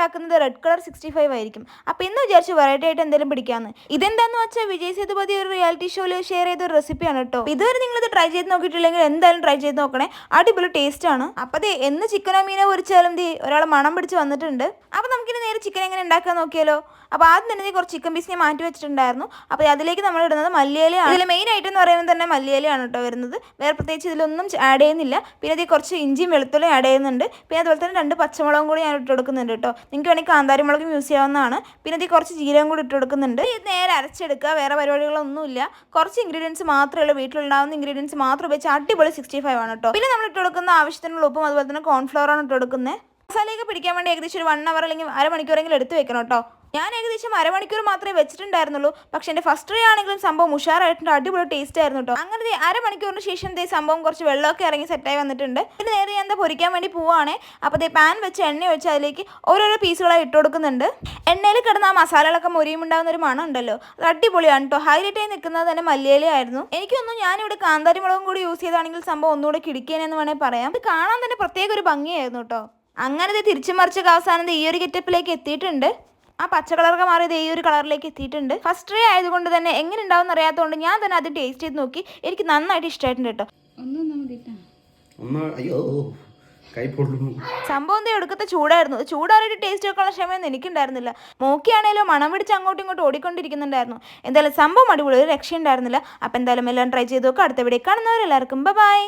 ഉണ്ടാക്കുന്നത് red colour 65 ആയിരിക്കും. അപ്പോൾ ഇന്ന് വിചാരിച്ചു വെറൈറ്റി ആയിട്ട് എന്തെങ്കിലും പിടിക്കാമെന്ന്. ഇതെന്താന്ന് വെച്ചാൽ വിജയ് സേതുപതി ഒരു റിയാലിറ്റി ഷോയിൽ ഷെയർ ചെയ്ത ഒരു റെസിപ്പിയാണ് കേട്ടോ. ഇതുവരെ നിങ്ങളിത് ട്രൈ ചെയ്ത് നോക്കിയിട്ടില്ലെങ്കിൽ എന്തായാലും ട്രൈ ചെയ്ത് നോക്കണേ, അടിപൊളി ടേസ്റ്റ് ആണ്. അപ്പോൾ എന്ന് ചിക്കനോ മീനോ പൊരിച്ചാലും ഒരാൾ മണം പിടിച്ച് വന്നിട്ടുണ്ട്. അപ്പോൾ നമുക്കിനി നേരെ ചിക്കൻ എങ്ങനെ ഉണ്ടാക്കാൻ നോക്കിയാലോ. അപ്പോൾ ആദ്യം തന്നെ കുറച്ച് ചിക്കൻ പീസ് ഞാൻ മാറ്റി വെച്ചിട്ടുണ്ടായിരുന്നു. അപ്പോൾ അതിലേക്ക് നമ്മൾ ഇടുന്നത് മല്ലിയിലയാണ്. ഇതിൽ മെയിൻ ആയിട്ട് എന്ന് പറയുന്നത് തന്നെ മല്ലിയിലയാണ് കേട്ടോ വരുന്നത്. വേറെ പ്രത്യേകിച്ച് ഇതിലൊന്നും ആഡ് ചെയ്യുന്നില്ല. പിന്നെ ഇതിൽ കുറച്ച് ഇഞ്ചിയും വെളുത്തുള്ളിയും ആഡ് ചെയ്യുന്നുണ്ട്. പിന്നെ അതുപോലെ തന്നെ 2 പച്ചമുളകും കൂടി ഞാൻ ഇട്ട് കൊടുക്കുന്നുണ്ട് കേട്ടോ. നിങ്ങൾക്ക് വേണമെങ്കിൽ കാന്താരി മുളകും യൂസ് ചെയ്യാവുന്നതാണ്. പിന്നെ ഇതിൽ കുറച്ച് ജീരകം കൂടി ഇട്ട് കൊടുക്കുന്നുണ്ട്. ഇത് നേരെ അരച്ചെടുക്കുക, വേറെ പരിപാടികളൊന്നുമില്ല. കുറച്ച് ഇൻഗ്രീഡിയൻസ് മാത്രമേ ഉള്ളൂ, വീട്ടിലുണ്ടാകുന്ന ഇൻഗ്രീഡിയൻസ് മാത്രം ഉപയോഗിച്ച് അടിപൊളി 65 ആണ് കേട്ടോ. പിന്നെ നമ്മൾ ഇട്ട് കൊടുക്കുന്ന ആവശ്യത്തിനുള്ള ഉപ്പും അതുപോലെ തന്നെ കോൺഫ്ലവറാണ് ഇട്ട് കൊടുക്കുന്നത്. മസാലയൊക്കെ പിടിക്കാൻ വേണ്ടി ഏകദേശം ഒരു 1 അവർ അല്ലെങ്കിൽ അരമണിക്കൂറെങ്കിലും എടുത്ത് വെക്കണം കേട്ടോ. ഞാൻ ഏകദേശം അരമണിക്കൂർ മാത്രമേ വെച്ചിട്ടുണ്ടായിരുന്നുള്ളൂ. പക്ഷേ എൻ്റെ ഫസ്റ്റ് ട്രൈ ആണെങ്കിലും സംഭവം ഉഷാറായിട്ടുണ്ട്, അടിപൊളി ടേസ്റ്റ് ആയിരുന്നു കേട്ടോ. അങ്ങനെ അരമണിക്കൂറിന് ശേഷം സംഭവം കുറച്ച് വെള്ളമൊക്കെ ഇറങ്ങി സെറ്റായി വന്നിട്ടുണ്ട്. പിന്നെ നേരെ ഞാൻ പൊരിക്കാൻ വേണ്ടി പോവുകയാണേ. അപ്പോൾ പാൻ വെച്ച് എണ്ണ ഒഴിച്ച് അതിലേക്ക് ഓരോരോ പീസുകളായി ഇട്ട് കൊടുക്കുന്നുണ്ട്. എണ്ണയിൽ കിടന്ന ആ മസാലകളൊക്കെ മുരിയുമുണ്ടാകുന്ന ഒരു മണം ഉണ്ടല്ലോ, അത് അടിപൊളിയാണ് കേട്ടോ. ഹൈലൈറ്റായി നിൽക്കുന്നത് തന്നെ മല്ലിയിലയായിരുന്നു. എനിക്കൊന്നും ഞാനിവിടെ കാന്താരി മുളകും കൂടി യൂസ് ചെയ്താണെങ്കിൽ സംഭവം ഒന്നുകൂടെ കിടിക്കേനെന്ന് വേണമെങ്കിൽ പറയാം. ഇത് കാണാൻ തന്നെ പ്രത്യേക ഒരു ഭംഗിയായിരുന്നു കേട്ടോ. അങ്ങനെ തിരിച്ചു മറിച്ചൊക്കെ അവസാനം ഈ ഒരു ഗെറ്റപ്പിലേക്ക് എത്തിയിട്ടുണ്ട്. ആ പച്ച കളറൊക്കെ മാറിയത് ഈ ഒരു കളറിലേക്ക് എത്തിയിട്ടുണ്ട്. ഫസ്റ്റ് ട്രൈ ആയതുകൊണ്ട് തന്നെ എങ്ങനെ ഉണ്ടാവും അറിയാത്തതുകൊണ്ട് ഞാൻ തന്നെ അത് ടേസ്റ്റ് ചെയ്ത് നോക്കി. എനിക്ക് നന്നായിട്ട് ഇഷ്ടമായിട്ടുണ്ട് കേട്ടോ. സംഭവം എടുക്കത്തെ ചൂടായിരുന്നു. ചൂടാറിയിട്ട് ടേസ്റ്റ് വെക്കാനുള്ള ക്ഷമയൊന്നും എനിക്കുണ്ടായിരുന്നില്ല. മോക്കിയാണേലും മണം പിടിച്ച് അങ്ങോട്ടും ഇങ്ങോട്ടും ഓടിക്കൊണ്ടിരിക്കുന്നുണ്ടായിരുന്നു. എന്തായാലും സംഭവം അടിപൊളി, ഒരു രക്ഷയുണ്ടായിരുന്നില്ല. അപ്പോൾ എന്തായാലും എല്ലാം ട്രൈ ചെയ്ത് നോക്കുക. അടുത്ത വീഡിയോ കാണുന്നവരെല്ലാവർക്കും ബൈ.